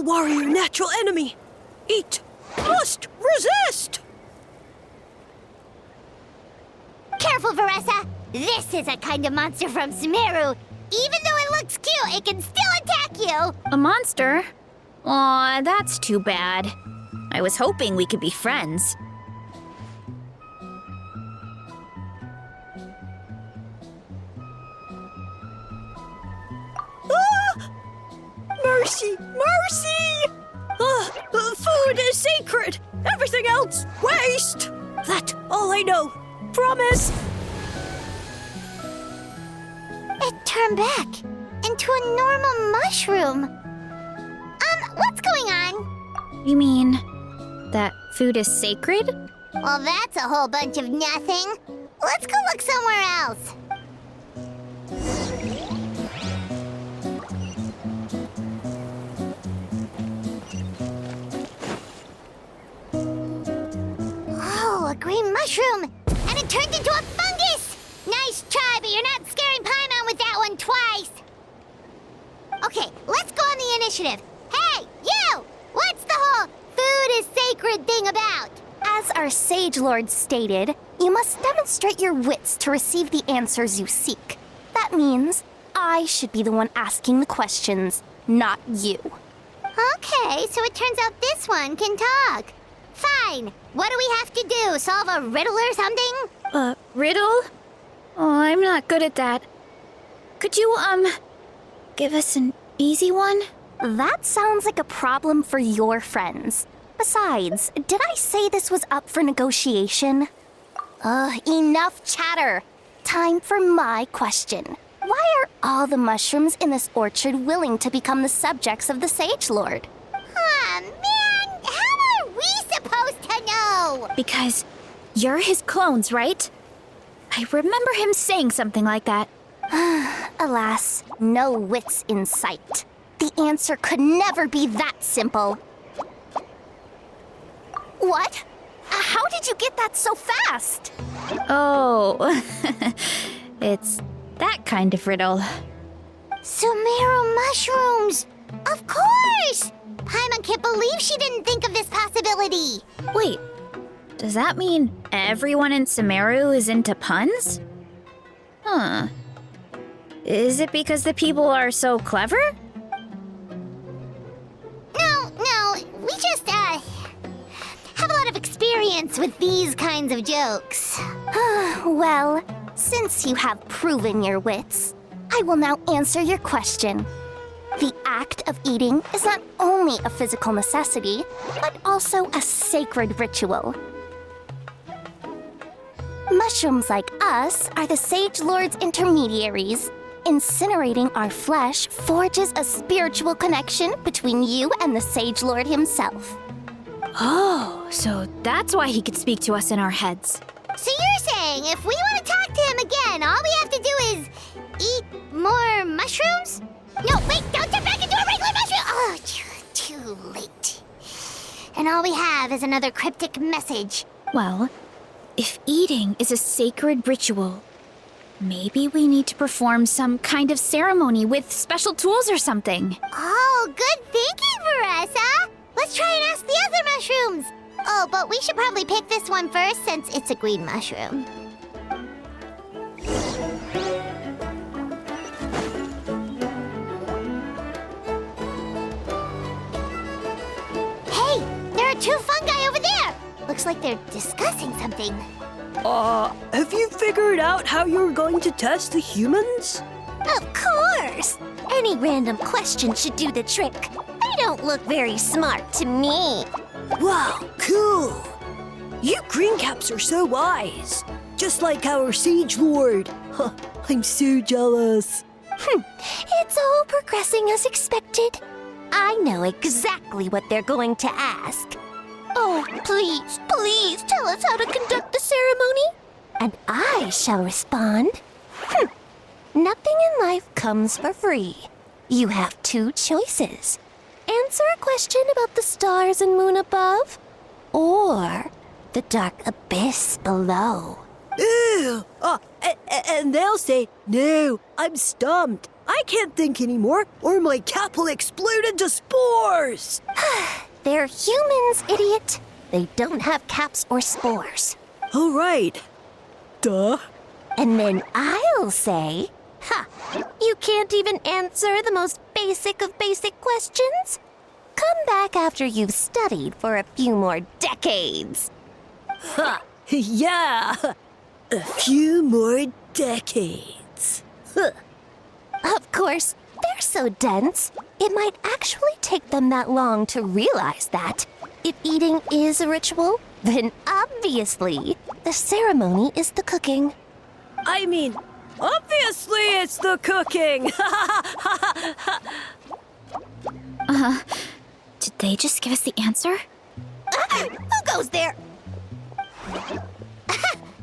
Kill warrior natural enemy. Eat. Must resist. Careful, Veressa! This is a kind of monster from Sumeru. Even though it looks cute, it can still attack you! A monster? Aw, that's too bad. I was hoping we could be friends. Ah! Mercy! Mercy! Food is sacred! Everything else, waste! That's all I know. Promise! It turned back into a normal mushroom. What's going on? You mean that food is sacred? Well, that's a whole bunch of nothing. Let's go look somewhere else. Oh, a green mushroom! And it turned into a fungus! Nice try, but you're not scaring Paimon with that one twice. Okay, let's go on the initiative. Hey, you! What's the whole food is sacred thing about? As our Sage Lord stated, you must demonstrate your wits to receive the answers you seek. That means I should be the one asking the questions, not you. Okay, so it turns out this one can talk. Fine. What do we have to do? Solve a riddle or something? Riddle? Oh, I'm not good at that. Could you, give us an easy one? That sounds like a problem for your friends. Besides, did I say this was up for negotiation? Enough chatter. Time for my question. Why are all the mushrooms in this orchard willing to become the subjects of the Sage Lord? Man, how are we supposed to know? Because you're his clones, right? I remember him saying something like that. Alas, no wits in sight. The answer could never be that simple. What? How did you get that so fast? Oh, it's that kind of riddle. Sumeru mushrooms! Of course! Paimon can't believe she didn't think of this possibility. Wait, does that mean everyone in Sumeru is into puns? Huh. Is it because the people are so clever? No, we just, have a lot of experience with these kinds of jokes. Well, since you have proven your wits, I will now answer your question. The act of eating is not only a physical necessity, but also a sacred ritual. Mushrooms like us are the Sage Lord's intermediaries. Incinerating our flesh forges a spiritual connection between you and the Sage Lord himself. Oh, so that's why he could speak to us in our heads. So you're saying if we want to talk to him again, all we have to do is eat more mushrooms? No, wait, don't turn back into a regular mushroom! Oh, too late. And all we have is another cryptic message. Well, if eating is a sacred ritual, maybe we need to perform some kind of ceremony with special tools or something. Oh, good thinking, Veressa! Let's try and ask the other mushrooms! Oh, but we should probably pick this one first since it's a green mushroom. Hey, there are two fungi over there! Looks like they're discussing something. Have you figured out how you're going to test the humans? Of course! Any random question should do the trick. They don't look very smart to me. Wow, cool! You green caps are so wise. Just like our Sage Lord. Huh, I'm so jealous. It's all progressing as expected. I know exactly what they're going to ask. Oh, please tell us how to conduct the ceremony. And I shall respond. Nothing in life comes for free. You have two choices. Answer a question about the stars and moon above, or the dark abyss below. Ew! And they'll say, no, I'm stumped. I can't think anymore, or my cap will explode into spores! They're humans, idiot. They don't have caps or spores. All right. Duh. And then I'll say, you can't even answer the most basic of basic questions? Come back after you've studied for a few more decades. Ha! Yeah! A few more decades. Huh. Of course, they're so dense, it might actually take them that long to realize that. If eating is a ritual, then obviously the ceremony is the cooking. I mean, obviously it's the cooking! Did they just give us the answer? Who goes there?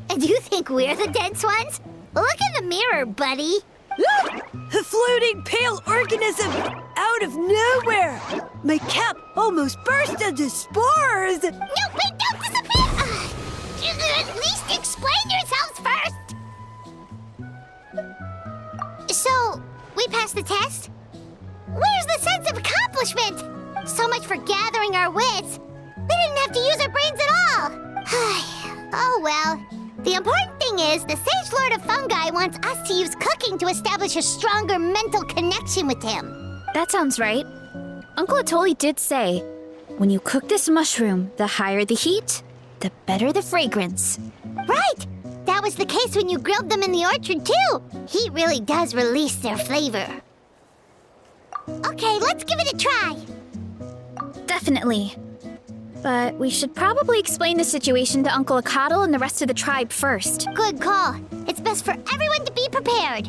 And you think we're the dense ones? Look in the mirror, buddy. Look! A floating pale organism out of nowhere! My cap almost burst into spores! No, wait, don't disappear! At least explain yourselves first! So, we passed the test? Where's the sense of accomplishment? So much for gathering our wits. We didn't have to use our brains at all. Oh well. The important thing is, the Sage Lord of Fungi wants us to use cooking to establish a stronger mental connection with him. That sounds right. Uncle Atoli did say, when you cook this mushroom, the higher the heat, the better the fragrance. Right! That was the case when you grilled them in the orchard, too. Heat really does release their flavor. Okay, let's give it a try. Definitely. But we should probably explain the situation to Uncle Akadal and the rest of the tribe first. Good call. It's best for everyone to be prepared.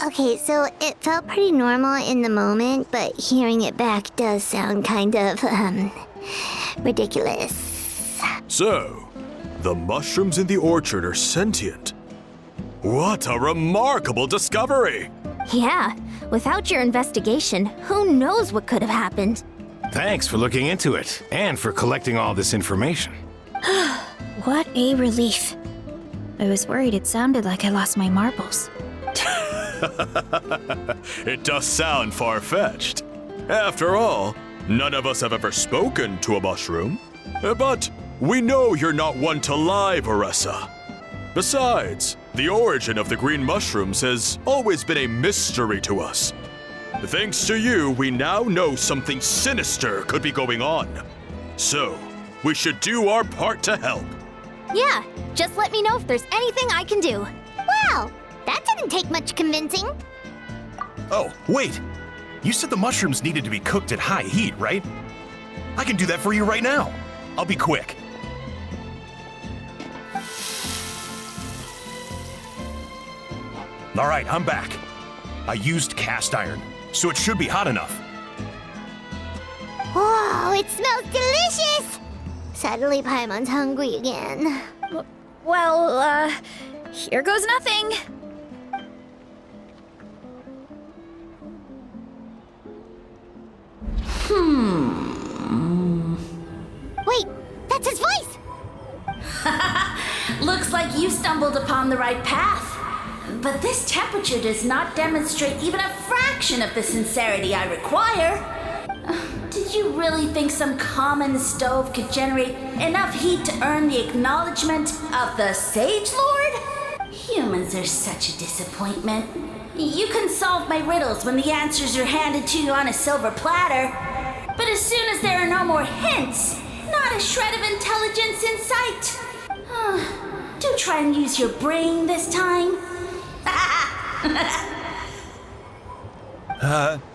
Okay, so it felt pretty normal in the moment, but hearing it back does sound kind of, ridiculous. So, the mushrooms in the orchard are sentient. What a remarkable discovery! Yeah, without your investigation, who knows what could have happened? Thanks for looking into it, and for collecting all this information. What a relief. I was worried it sounded like I lost my marbles. It does sound far-fetched. After all, none of us have ever spoken to a mushroom. But we know you're not one to lie, Varessa. Besides, the origin of the green mushrooms has always been a mystery to us. Thanks to you, we now know something sinister could be going on. So, we should do our part to help. Yeah, just let me know if there's anything I can do. Wow, that didn't take much convincing. Oh, wait! You said the mushrooms needed to be cooked at high heat, right? I can do that for you right now. I'll be quick. All right, I'm back. I used cast iron, so it should be hot enough. Whoa, it smells delicious! Suddenly Paimon's hungry again. Well, here goes nothing. Wait, that's his voice! Looks like you stumbled upon the right path. But this temperature does not demonstrate even a fraction of the sincerity I require. Did you really think some common stove could generate enough heat to earn the acknowledgement of the Sage Lord? Humans are such a disappointment. You can solve my riddles when the answers are handed to you on a silver platter. But as soon as there are no more hints, not a shred of intelligence in sight. Do try and use your brain this time.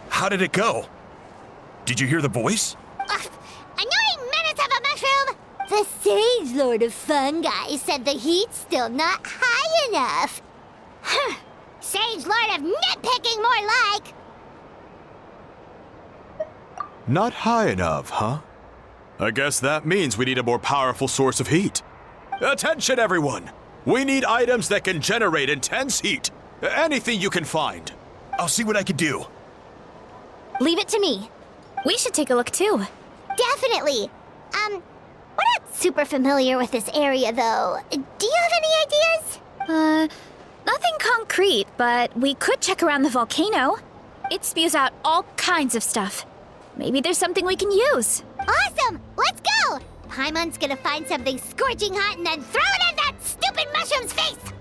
How did it go? Did you hear the voice? Annoying menace of a Sage Lord of Fungi said the heat's still not high enough. Sage Lord of Nitpicking, more like. Not high enough, huh? I guess that means we need a more powerful source of heat. Attention, everyone! We need items that can generate intense heat. Anything you can find. I'll see what I can do. Leave it to me. We should take a look too. Definitely. We're not super familiar with this area, though. Do you have any ideas? Nothing concrete, but we could check around the volcano. It spews out all kinds of stuff. Maybe there's something we can use. Awesome! Let's go! Paimon's gonna find something scorching hot and then throw it in that stupid mushroom's face!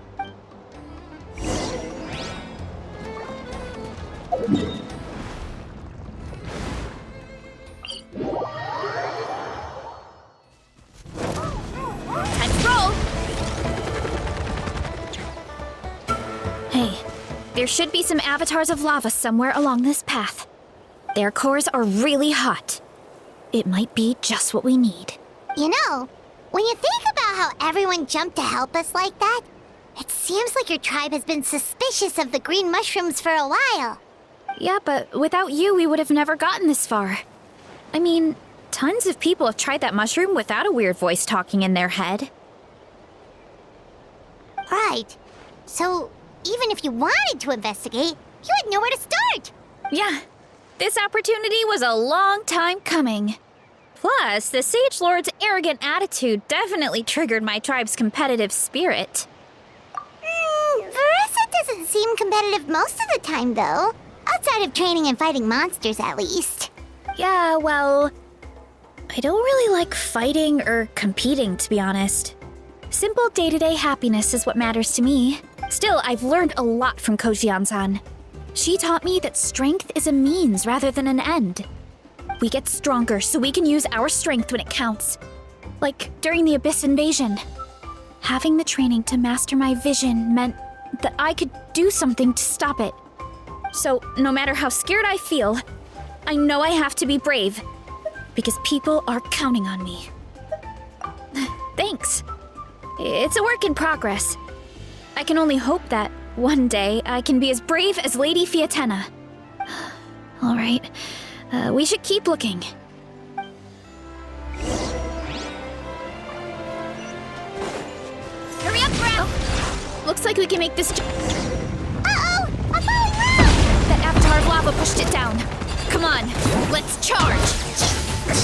Time to roll! Hey, there should be some avatars of lava somewhere along this path. Their cores are really hot. It might be just what we need. You know, when you think about how everyone jumped to help us like that, it seems like your tribe has been suspicious of the green mushrooms for a while. Yeah, but without you, we would have never gotten this far. I mean, tons of people have tried that mushroom without a weird voice talking in their head. Right. So, even if you wanted to investigate, you had nowhere to start. Yeah, this opportunity was a long time coming. Plus, the Sage Lord's arrogant attitude definitely triggered my tribe's competitive spirit. Veressa doesn't seem competitive most of the time, though. Outside of training and fighting monsters, at least. Yeah, well, I don't really like fighting or competing, to be honest. Simple day-to-day happiness is what matters to me. Still, I've learned a lot from Kojian-san. She taught me that strength is a means rather than an end. We get stronger so we can use our strength when it counts. Like during the Abyss invasion. Having the training to master my vision meant that I could do something to stop it. So, no matter how scared I feel, I know I have to be brave. Because people are counting on me. Thanks. It's a work in progress. I can only hope that one day I can be as brave as Lady Fiatena. All right, we should keep looking. Hurry up, Graf! Looks like we can make this. Uh-oh! A falling rock! That avatar of lava pushed it down. Come on, let's charge!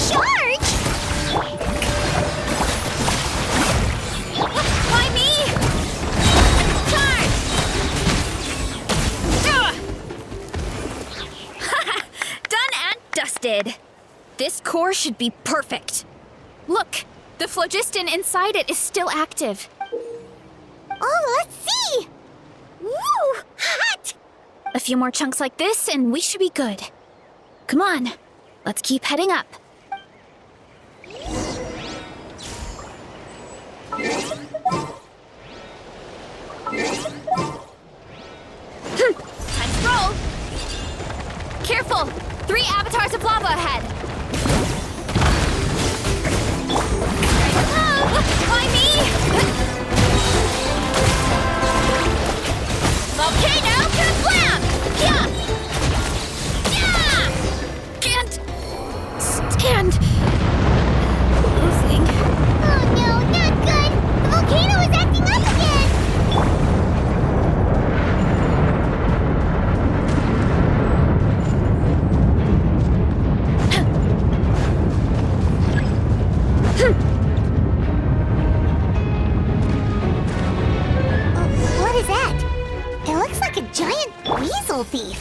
Charge? Why me? Charge! Done and dusted. This core should be perfect. Look, the phlogiston inside it is still active. Oh, let's see! Woo! Hot! A few more chunks like this and we should be good. Come on, let's keep heading up. Time to roll! Careful! 3 avatars of lava ahead! Why me? Volcano kablam! Yeah! Yeah! Can't stand moving. Oh no, not good! The volcano is acting up again! What is that? It looks like a giant weasel thief.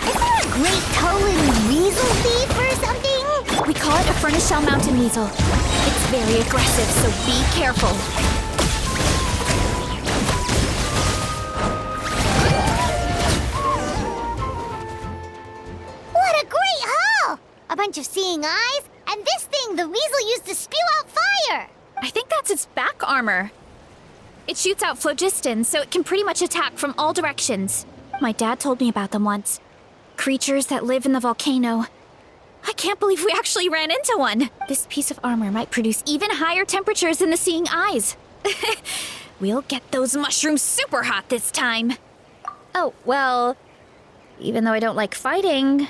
Is there a great toe-in weasel thief or something? We call it a furnace shell mountain weasel. It's very aggressive, so be careful. What a great haul! A bunch of seeing eyes, and this thing the weasel used to spew out fire! I think that's its back armor. It shoots out phlogiston, so it can pretty much attack from all directions. My dad told me about them once. Creatures that live in the volcano. I can't believe we actually ran into one. This piece of armor might produce even higher temperatures than the seeing eyes. We'll get those mushrooms super hot this time. Oh, well, even though I don't like fighting,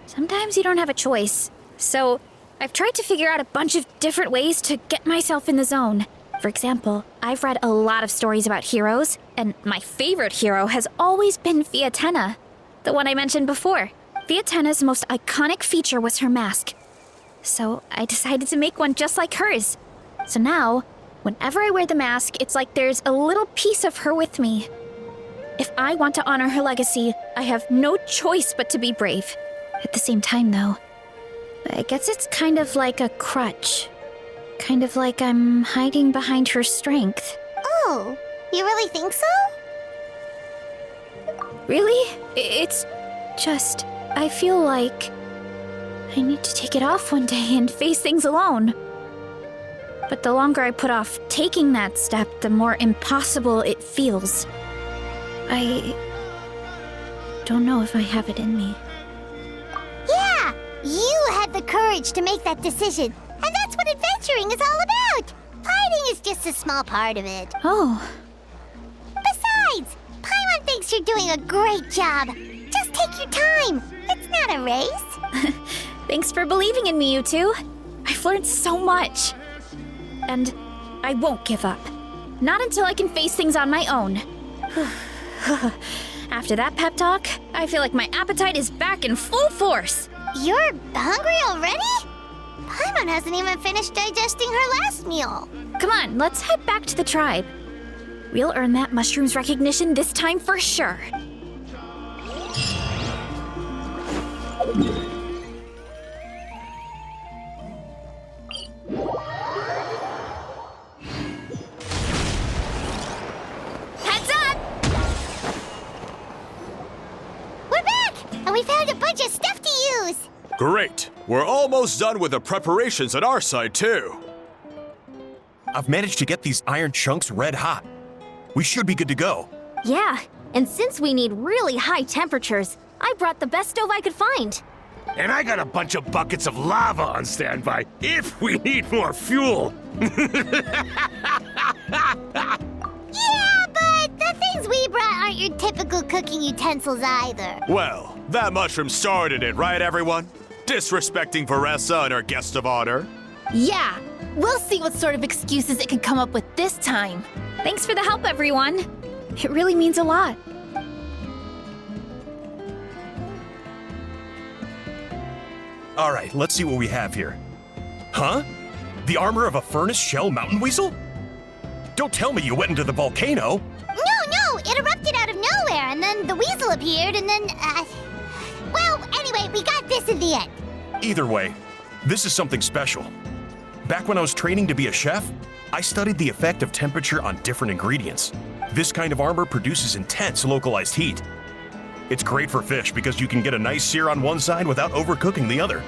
sometimes you don't have a choice. So I've tried to figure out a bunch of different ways to get myself in the zone. For example, I've read a lot of stories about heroes, and my favorite hero has always been Fiatenna, the one I mentioned before. Fiatenna's most iconic feature was her mask. So I decided to make one just like hers. So now, whenever I wear the mask, it's like there's a little piece of her with me. If I want to honor her legacy, I have no choice but to be brave. At the same time, though, I guess it's kind of like a crutch. Kind of like I'm hiding behind her strength. Oh, you really think so? Really? It's just, I feel like I need to take it off one day and face things alone. But the longer I put off taking that step, the more impossible it feels. I don't know if I have it in me. Yeah, you had the courage to make that decision. And that's what adventuring is all about. Fighting is just a small part of it. Oh, Besides, Paimon thinks you're doing a great job. Just take your time. It's not a race. thanks for believing in me, you two. I've learned so much. And I won't give up. Not until I can face things on my own. After that pep talk, I feel like my appetite is back in full force. You're hungry already? Paimon hasn't even finished digesting her last meal. Come on, let's head back to the tribe. We'll earn that mushroom's recognition this time for sure. Heads up! We're back, and we found a bunch of stuff to use. Great! We're almost done with the preparations at our side, too. I've managed to get these iron chunks red hot. We should be good to go. Yeah, and since we need really high temperatures, I brought the best stove I could find. And I got a bunch of buckets of lava on standby if we need more fuel. Yeah, but the things we brought aren't your typical cooking utensils either. Well, that mushroom started it, right, everyone? Disrespecting Varessa and her guest of honor. Yeah, we'll see what sort of excuses it can come up with this time. Thanks for the help, everyone. It really means a lot. All right, let's see what we have here. Huh? The armor of a furnace shell mountain weasel? Don't tell me you went into the volcano. No, it erupted out of nowhere, and then the weasel appeared, and then, well, anyway, we got this in the end. Either way, this is something special. Back when I was training to be a chef, I studied the effect of temperature on different ingredients. This kind of armor produces intense localized heat. It's great for fish because you can get a nice sear on one side without overcooking the other.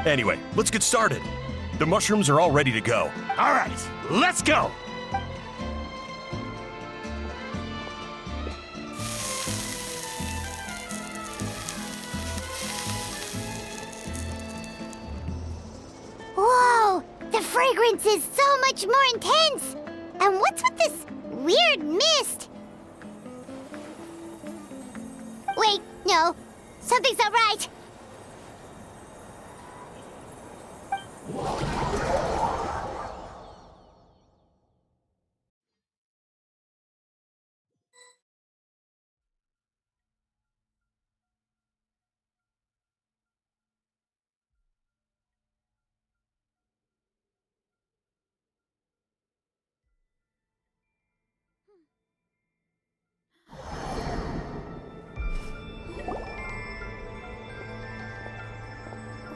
Anyway, let's get started. The mushrooms are all ready to go. All right, let's go. Whoa, the fragrance is so much more intense. And what's with this weird mist? Wait, no, something's not right.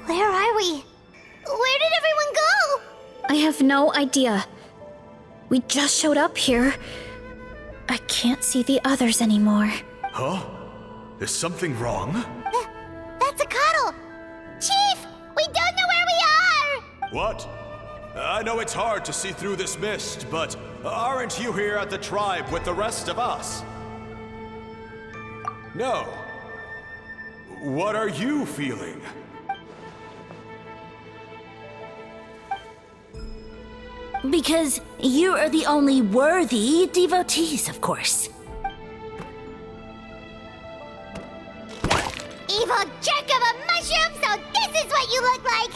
Where are we? Where did everyone go? I have no idea. We just showed up here. I can't see the others anymore. Huh? Is something wrong? That's a cuddle. Chief, we don't know where we are. What? I know it's hard to see through this mist, but aren't you here at the tribe with the rest of us? No. What are you feeling? Because you are the only worthy devotees, of course. Evil jerk of a mushroom, so this is what you look like!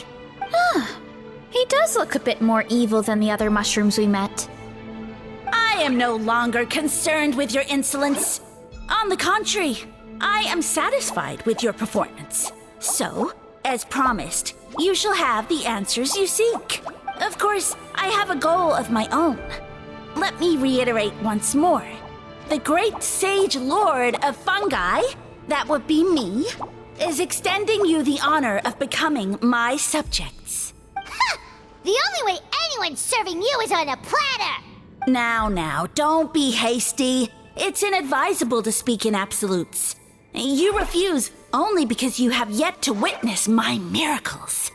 He does look a bit more evil than the other mushrooms we met. I am no longer concerned with your insolence. On the contrary, I am satisfied with your performance. So, as promised, you shall have the answers you seek. Of course, I have a goal of my own. Let me reiterate once more. The great sage lord of fungi, that would be me, is extending you the honor of becoming my subjects. The only way anyone's serving you is on a platter! Now, don't be hasty. It's inadvisable to speak in absolutes. You refuse only because you have yet to witness my miracles.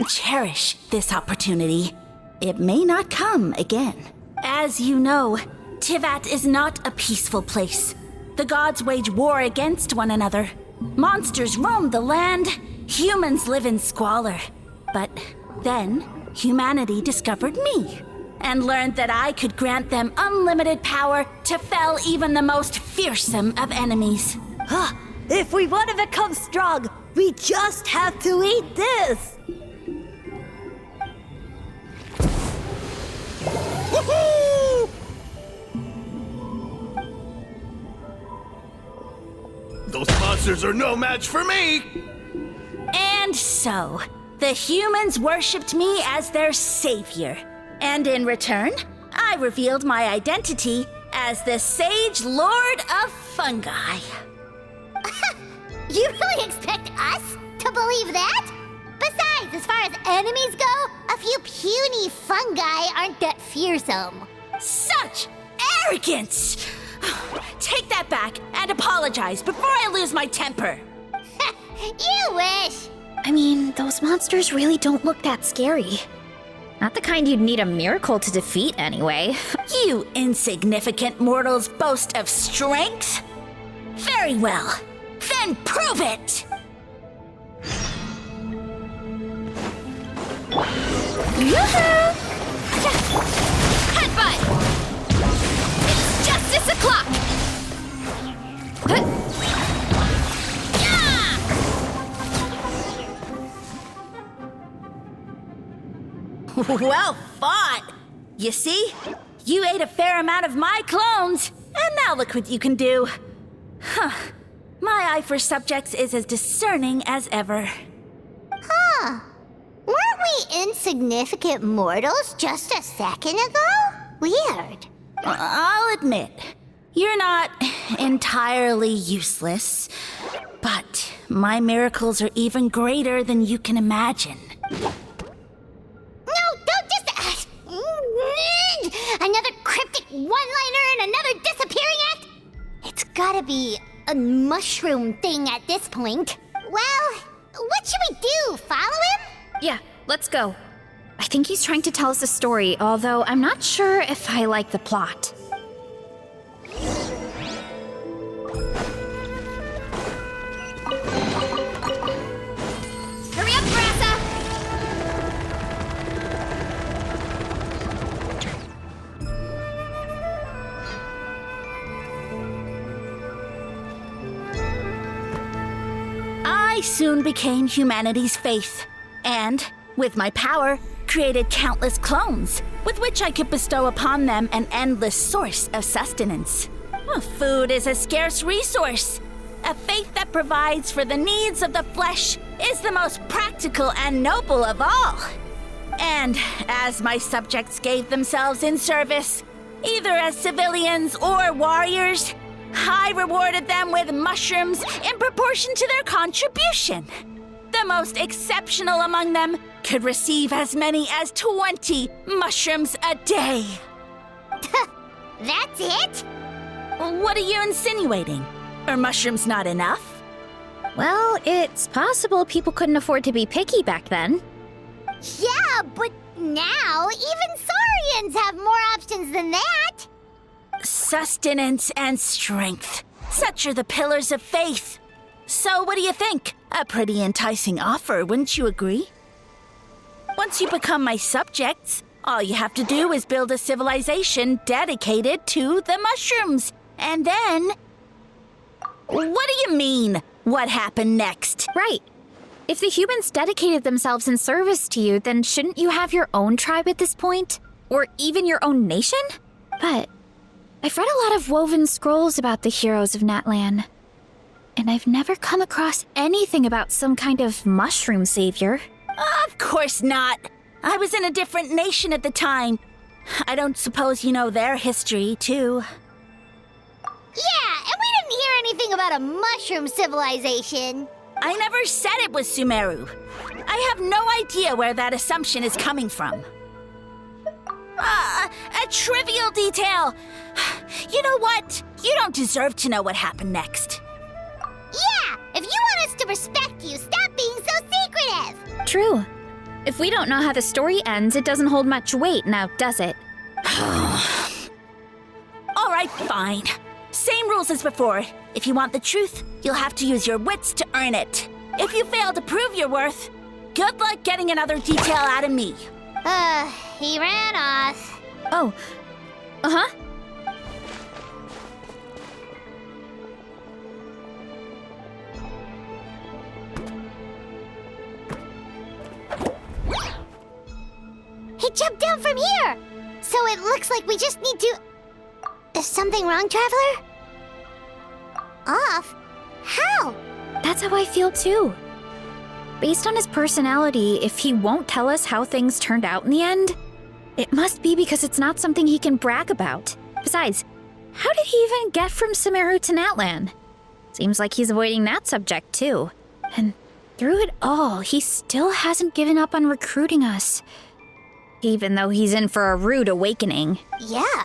Cherish this opportunity. It may not come again. As you know, Tivat is not a peaceful place. The gods wage war against one another. Monsters roam the land. Humans live in squalor. But then, humanity discovered me and learned that I could grant them unlimited power to fell even the most fearsome of enemies. If we want to become strong, we just have to eat this! Woohoo! Those monsters are no match for me! And so, the humans worshipped me as their savior. And in return, I revealed my identity as the Sage Lord of Fungi. You really expect us to believe that? Besides, as far as enemies go, a few puny fungi aren't that fearsome. Such arrogance! Take that back and apologize before I lose my temper. You wish! I mean, those monsters really don't look that scary. Not the kind you'd need a miracle to defeat, anyway. You insignificant mortals boast of strength? Very well. Then prove it! Yoo-hoo! Headbutt! It's justice o'clock! Well fought! You see? You ate a fair amount of my clones, and now look what you can do. Huh. My eye for subjects is as discerning as ever. Weren't we insignificant mortals just a second ago? Weird. I'll admit, you're not entirely useless, but my miracles are even greater than you can imagine. No, don't just... another cryptic one-liner and another disappearing act? It's gotta be a mushroom thing at this point. Well, what should we do? Follow him? Yeah, let's go. I think he's trying to tell us a story, although I'm not sure if I like the plot. Hurry up, Brassa! I soon became humanity's faith, and, with my power, created countless clones, with which I could bestow upon them an endless source of sustenance. Food is a scarce resource. A faith that provides for the needs of the flesh is the most practical and noble of all. And as my subjects gave themselves in service, either as civilians or warriors, I rewarded them with mushrooms in proportion to their contribution. The most exceptional among them could receive as many as 20 mushrooms a day. That's it? What are you insinuating? Are mushrooms not enough? Well, it's possible people couldn't afford to be picky back then. Yeah, but now even saurians have more options than that. Sustenance and strength. Such are the pillars of faith. So what do you think? A pretty enticing offer, wouldn't you agree? Once you become my subjects, All you have to do is build a civilization dedicated to the mushrooms. And then... What do you mean, what happened next? Right. If the humans dedicated themselves in service to you, then shouldn't you have your own tribe at this point? Or even your own nation? But I've read a lot of woven scrolls about the heroes of Natlan, and I've never come across anything about some kind of mushroom savior. Of course not. I was in a different nation at the time. I don't suppose you know their history, too. Yeah, and we didn't hear anything about a mushroom civilization. I never said it was Sumeru. I have no idea where that assumption is coming from. A trivial detail. You know what? You don't deserve to know what happened next. Yeah, if you want us to respect you, stop being so secretive. True. If we don't know how the story ends, it doesn't hold much weight now, does it? All right, fine. Same rules as before. If you want the truth, you'll have to use your wits to earn it. If you fail to prove your worth, good luck getting another detail out of me. He ran off. Oh. Uh-huh. He jumped down from here! So it looks like we just need to... Is something wrong, Traveler? Off? How? That's how I feel too. Based on his personality, if he won't tell us how things turned out in the end, it must be because it's not something he can brag about. Besides, how did he even get from Sumeru to Natlan? Seems like he's avoiding that subject too. And through it all, he still hasn't given up on recruiting us. Even though he's in for a rude awakening. Yeah,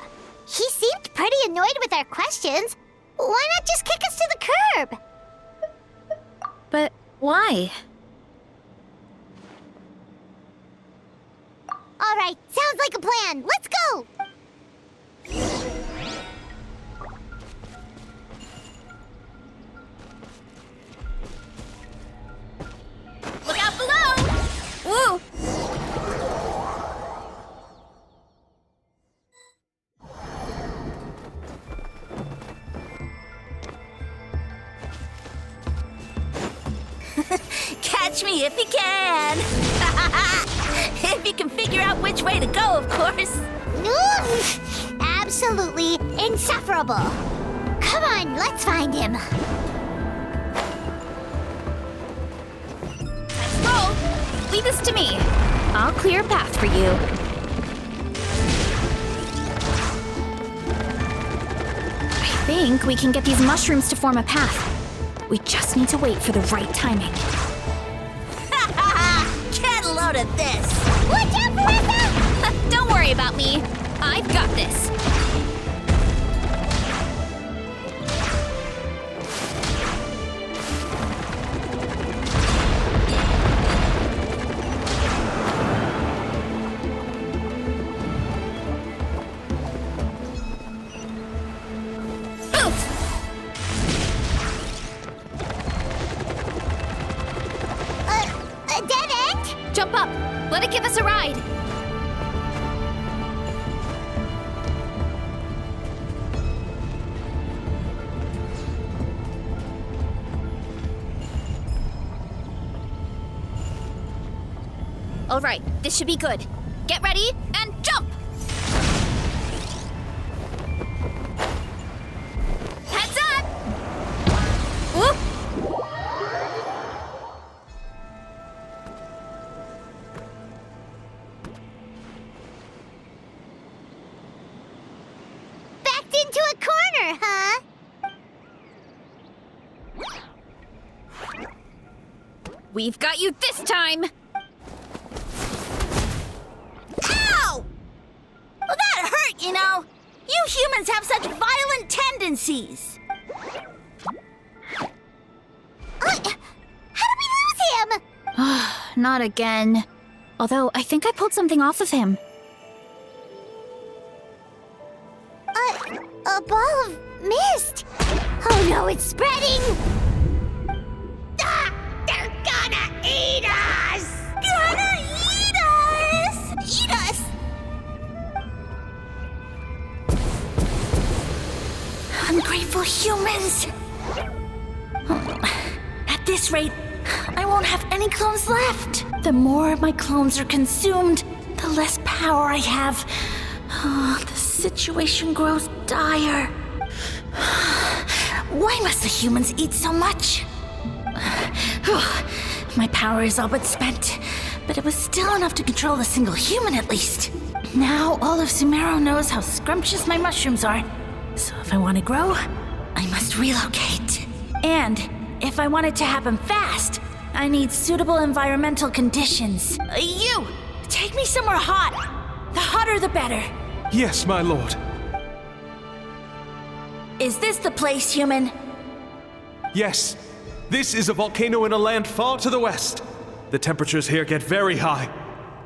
he seemed pretty annoyed with our questions. Why not just kick us to the curb? But why? All right, sounds like a plan. Let's go! Look out below! Whoa! Catch me if you can! If you can figure out which way to go, of course. Absolutely insufferable. Come on, let's find him. Let's roll! Leave this to me. I'll clear a path for you. I think we can get these mushrooms to form a path. We just need to wait for the right timing. Get a load of this! Watch out, Marissa! Don't worry about me. I've got this. A dead end? Jump up. Let it give us a ride. All right, this should be good. Get ready and jump! Heads up! Whoop! Backed into a corner, huh? We've got you this time! Ow! Well, that hurt, you know. You humans have such violent tendencies. How did we lose him? Not again. Although, I think I pulled something off of him. A ball of mist. Oh no, it's spreading. Ah, they're gonna eat us. Gonna eat us! Eat us! Ungrateful humans! At this rate, I won't have any clones left. The more my clones are consumed, the less power I have. The situation grows dire. Why must the humans eat so much? My power is all but spent, but it was still enough to control a single human at least. Now all of Sumeru knows how scrumptious my mushrooms are, so if I want to grow, I must relocate. And if I want it to happen fast, I need suitable environmental conditions. You! Take me somewhere hot! The hotter the better. Yes, my lord. Is this the place, human? Yes. This is a volcano in a land far to the west. The temperatures here get very high.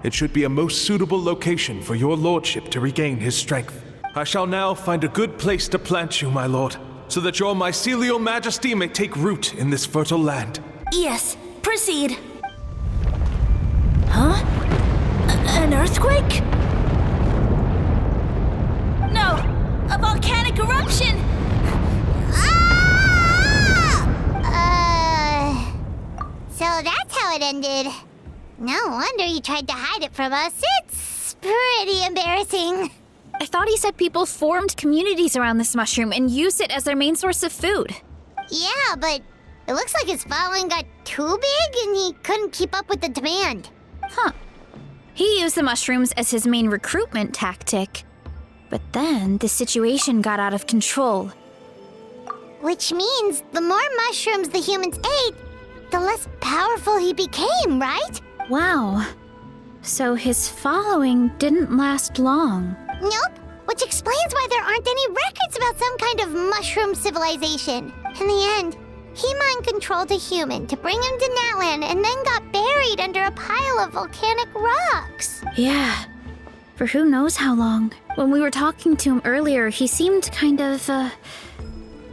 It should be a most suitable location for your lordship to regain his strength. I shall now find a good place to plant you, my lord, so that your mycelial majesty may take root in this fertile land. Yes, proceed. Huh? An earthquake? No, a volcanic eruption! So that's how it ended. No wonder you tried to hide it from us. It's pretty embarrassing. I thought he said people formed communities around this mushroom and used it as their main source of food. Yeah, but it looks like his following got too big and he couldn't keep up with the demand. Huh. He used the mushrooms as his main recruitment tactic. But then the situation got out of control. Which means the more mushrooms the humans ate, the less powerful he became, right? Wow. So his following didn't last long. Nope, which explains why there aren't any records about some kind of mushroom civilization. In the end, he mind-controlled a human to bring him to Natlan and then got buried under a pile of volcanic rocks. Yeah. For who knows how long. When we were talking to him earlier, he seemed kind of,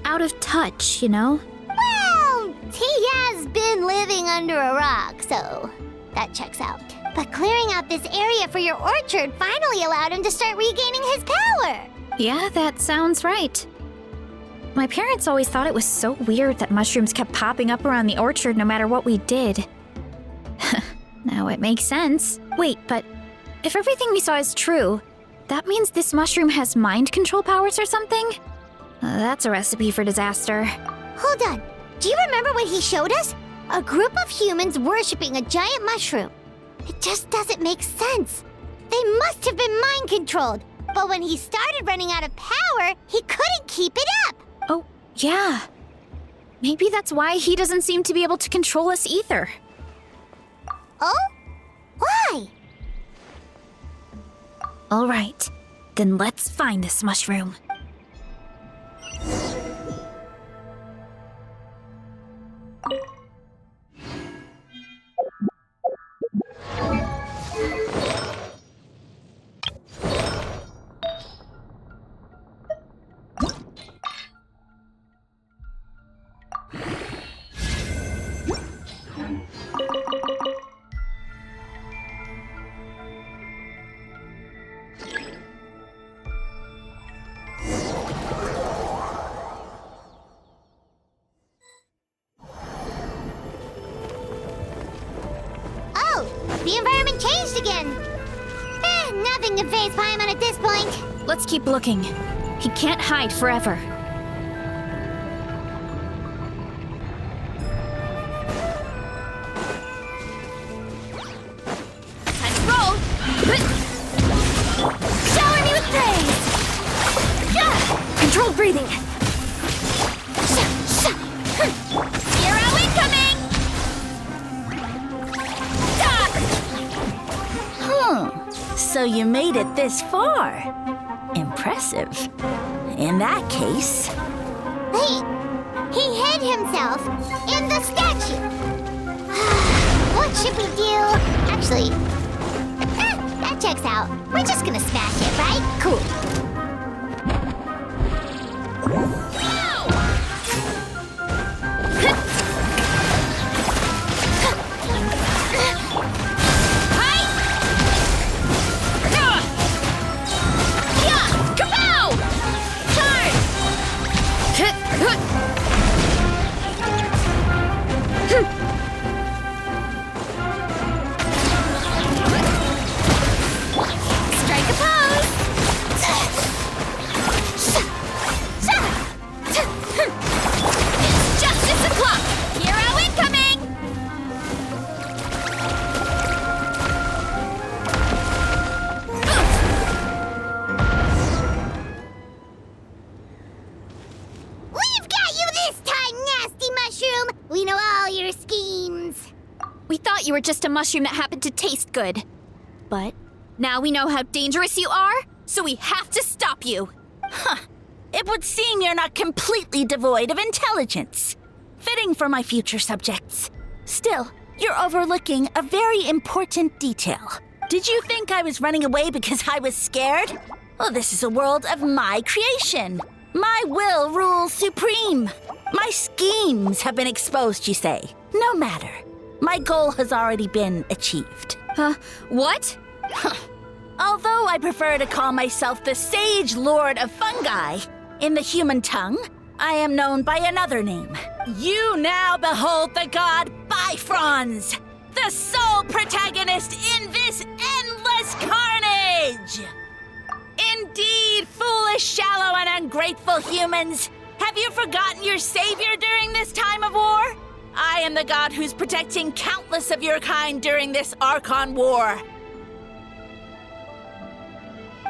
out of touch, you know? Well, he has been living under a rock, so that checks out. But clearing out this area for your orchard finally allowed him to start regaining his power. Yeah, that sounds right. My parents always thought it was so weird that mushrooms kept popping up around the orchard no matter what we did. Now it makes sense. Wait, but if everything we saw is true, that means this mushroom has mind control powers or something? That's a recipe for disaster. Hold on. Do you remember what he showed us? A group of humans worshipping a giant mushroom. It just doesn't make sense. They must have been mind-controlled. But when he started running out of power, he couldn't keep it up. Oh, yeah. Maybe that's why he doesn't seem to be able to control us either. Oh? Why? All right, then let's find this mushroom. The environment changed again. Nothing to faze Paimon at this point. Let's keep looking. He can't hide forever. Time to roll! Shower me with praise! Controlled breathing. Zero incoming! So you made it this far. Impressive. In that case... He hid himself in the statue. What should we do? Actually, that checks out. We're just gonna smash it, right? Cool. We thought you were just a mushroom that happened to taste good. But now we know how dangerous you are, so we have to stop you. It would seem you're not completely devoid of intelligence. Fitting for my future subjects. Still, you're overlooking a very important detail. Did you think I was running away because I was scared? Oh, this is a world of my creation. My will rules supreme. My schemes have been exposed, you say. No matter. My goal has already been achieved. What? Although I prefer to call myself the Sage Lord of Fungi, in the human tongue, I am known by another name. You now behold the god Bifrons, the sole protagonist in this endless carnage! Indeed, foolish, shallow, and ungrateful humans! Have you forgotten your savior during this time of war? I am the god who's protecting countless of your kind during this Archon War.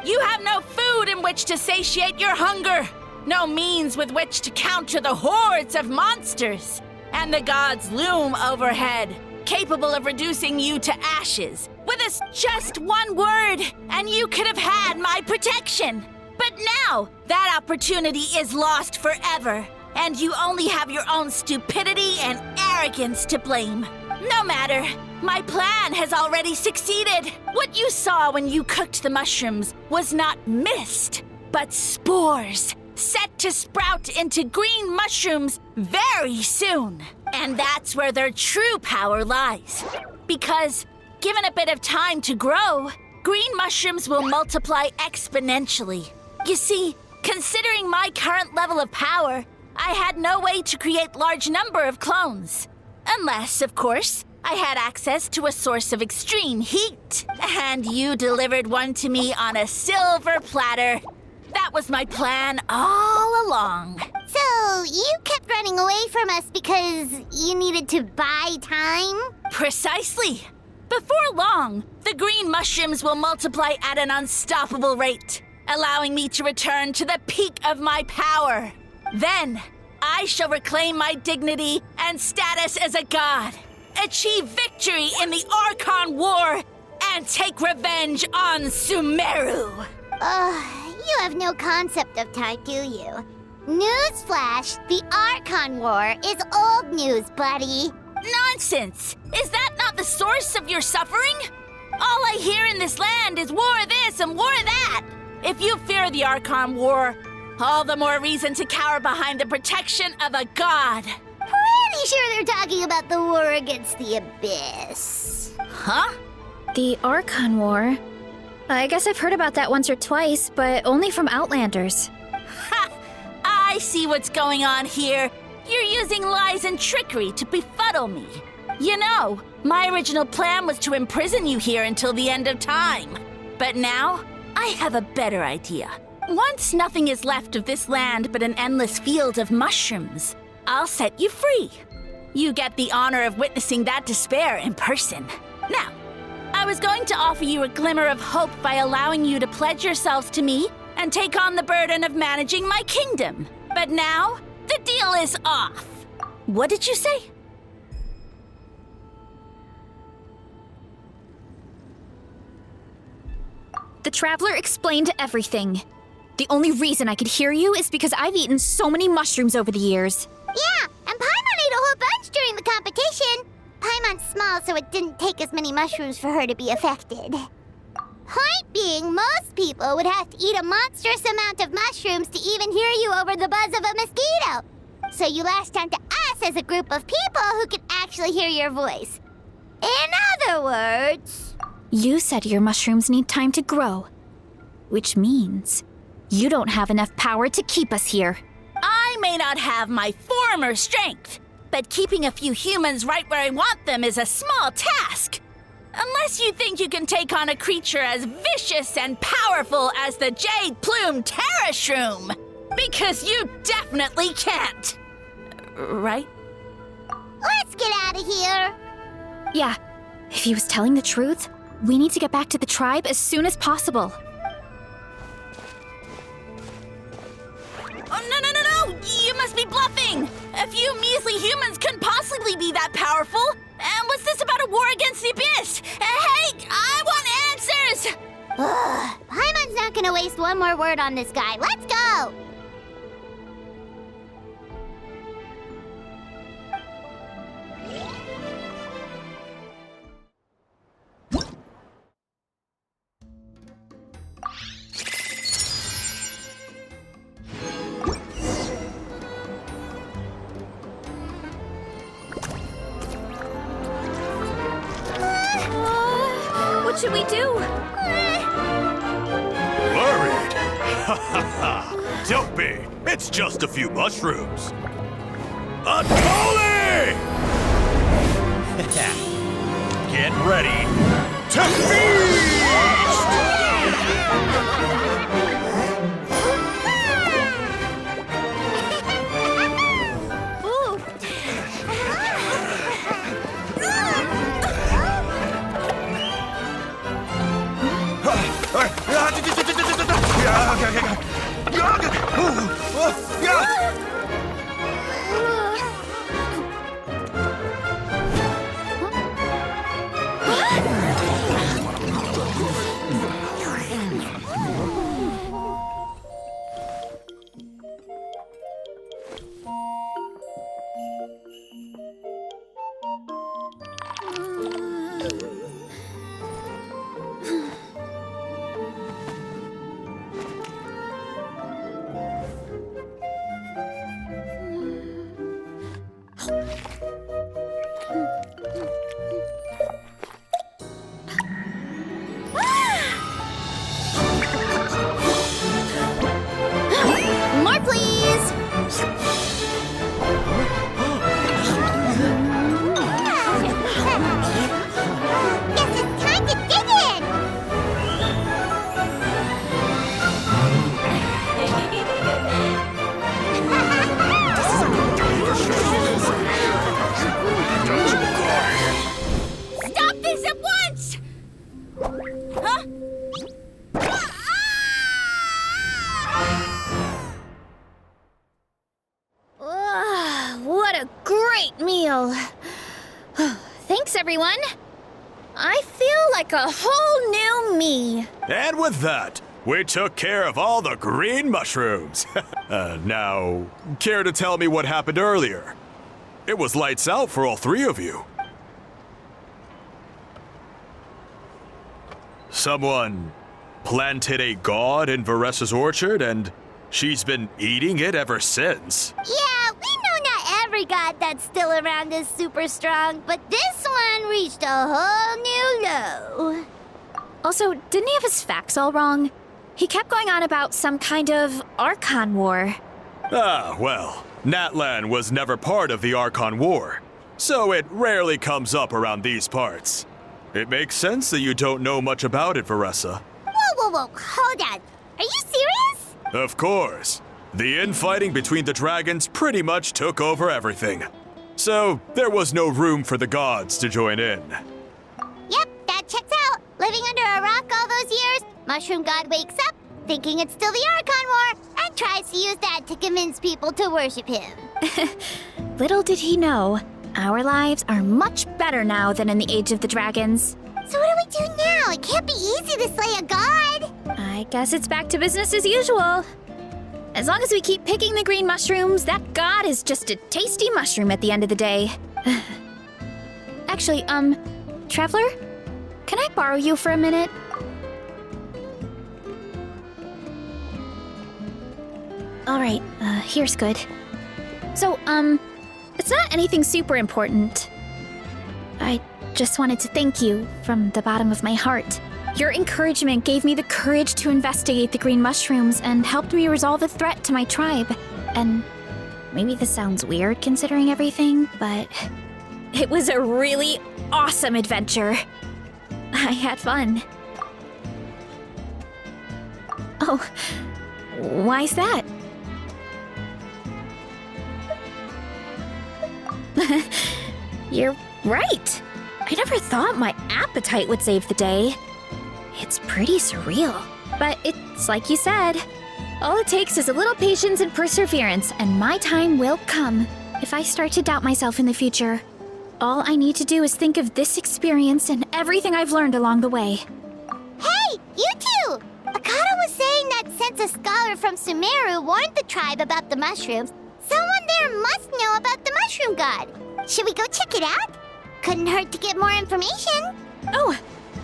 You have no food in which to satiate your hunger, no means with which to counter the hordes of monsters, and the gods loom overhead, capable of reducing you to ashes. With just one word, and you could have had my protection. But now, that opportunity is lost forever, and you only have your own stupidity and arrogance to blame. No matter, my plan has already succeeded. What you saw when you cooked the mushrooms was not mist, but spores, set to sprout into green mushrooms very soon. And that's where their true power lies. Because, given a bit of time to grow, green mushrooms will multiply exponentially. You see, considering my current level of power, I had no way to create large number of clones. Unless, of course, I had access to a source of extreme heat. And you delivered one to me on a silver platter. That was my plan all along. So, you kept running away from us because you needed to buy time? Precisely. Before long, the green mushrooms will multiply at an unstoppable rate, allowing me to return to the peak of my power. Then, I shall reclaim my dignity and status as a god, achieve victory in the Archon War, and take revenge on Sumeru. You have no concept of time, do you? Newsflash, the Archon War is old news, buddy. Nonsense! Is that not the source of your suffering? All I hear in this land is war this and war that. If you fear the Archon War, all the more reason to cower behind the protection of a god. Pretty sure they're talking about the war against the Abyss. Huh? The Archon War? I guess I've heard about that once or twice, but only from Outlanders. Ha! I see what's going on here. You're using lies and trickery to befuddle me. You know, my original plan was to imprison you here until the end of time. But now, I have a better idea. Once nothing is left of this land but an endless field of mushrooms, I'll set you free. You get the honor of witnessing that despair in person. Now, I was going to offer you a glimmer of hope by allowing you to pledge yourselves to me and take on the burden of managing my kingdom. But now, the deal is off. What did you say? The Traveler explained everything. The only reason I could hear you is because I've eaten so many mushrooms over the years. Yeah, and Paimon ate a whole bunch during the competition. Paimon's small, so it didn't take as many mushrooms for her to be affected. Point being, most people would have to eat a monstrous amount of mushrooms to even hear you over the buzz of a mosquito. So you latched onto us as a group of people who could actually hear your voice. In other words... You said your mushrooms need time to grow, which means you don't have enough power to keep us here. I may not have my former strength, but keeping a few humans right where I want them is a small task. Unless you think you can take on a creature as vicious and powerful as the Jade-Plume Terrashroom. Because you definitely can't. Right? Let's get out of here. Yeah, if he was telling the truth, we need to get back to the tribe as soon as possible. Oh, no! You must be bluffing! A few measly humans couldn't possibly be that powerful! And What's this about a war against the Abyss? Hey, I want answers! Ugh, Paimon's not gonna waste one more word on this guy. Let's go! What should we do? Worried? Ha ha ha! Don't be! It's just a few mushrooms! Unholy! Get ready to feast! More, please! Guess it's time to dig in! Stop this at once! Huh? What a great meal! Thanks, everyone. I feel like a whole new me. And with that, we took care of all the green mushrooms. Now, care to tell me what happened earlier? It was lights out for all three of you. Someone planted a god in Varessa's orchard, and she's been eating it ever since. Yeah, we know not every god that's still around is super strong, but this one reached a whole new low. Also, didn't he have his facts all wrong? He kept going on about some kind of Archon War. Ah, well, Natlan was never part of the Archon War, so it rarely comes up around these parts. It makes sense that you don't know much about it, Varessa. Whoa, hold on. Are you serious? Of course. The infighting between the dragons pretty much took over everything. So, there was no room for the gods to join in. Yep, that checks out. Living under a rock all those years, Mushroom God wakes up, thinking it's still the Archon War, and tries to use that to convince people to worship him. Little did he know, our lives are much better now than in the Age of the Dragons. So what do we do now? It can't be easy to slay a god. I guess it's back to business as usual. As long as we keep picking the green mushrooms, that god is just a tasty mushroom at the end of the day. Actually, Traveler? Can I borrow you for a minute? Alright, here's good. So, it's not anything super important. I just wanted to thank you from the bottom of my heart. Your encouragement gave me the courage to investigate the green mushrooms and helped me resolve a threat to my tribe. And maybe this sounds weird considering everything, but it was a really awesome adventure. I had fun. Oh, why's that? You're right. I never thought my appetite would save the day. It's pretty surreal. But it's like you said. All it takes is a little patience and perseverance, and my time will come. If I start to doubt myself in the future, All I need to do is think of this experience and everything I've learned along the way. Hey, you two! Akata was saying that since a scholar from Sumeru warned the tribe about the mushrooms, someone there must know about the mushroom god. Should we go check it out? Couldn't hurt to get more information. Oh,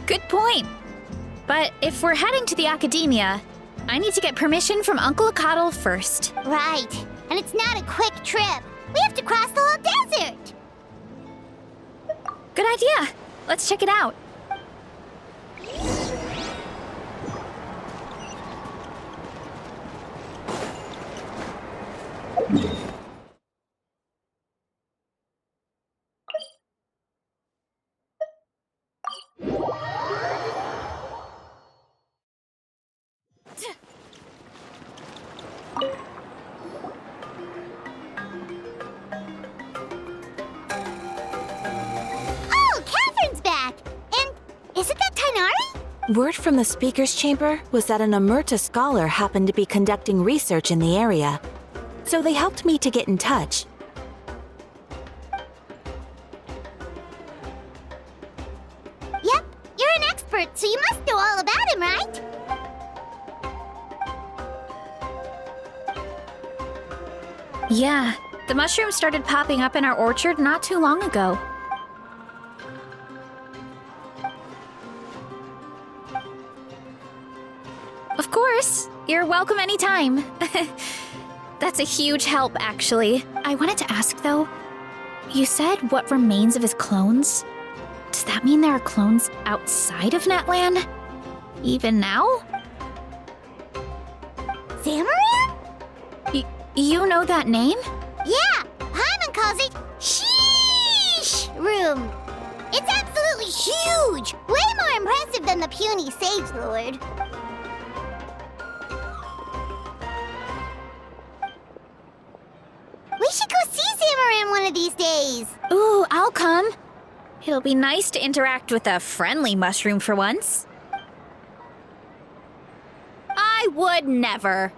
good point. But if we're heading to the academia, I need to get permission from Uncle Akatl first. Right. And it's not a quick trip. We have to cross the whole desert. Good idea. Let's check it out. Oh, Catherine's back! And isn't that Tainari? Word from the speaker's chamber was that an Amurta scholar happened to be conducting research in the area. So they helped me to get in touch. Yep, you're an expert, so you must know all about him, right? Yeah, the mushrooms started popping up in our orchard not too long ago. Of course, you're welcome anytime. That's a huge help, actually. I wanted to ask, though, you said what remains of his clones? Does that mean there are clones outside of Natlan? Even now? Zamarin? You know that name? Yeah, Paimon calls it Sheesh Room. It's absolutely huge! Way more impressive than the puny Sage Lord. We should go see Zamarin one of these days. Ooh, I'll come. It'll be nice to interact with a friendly mushroom for once. I would never.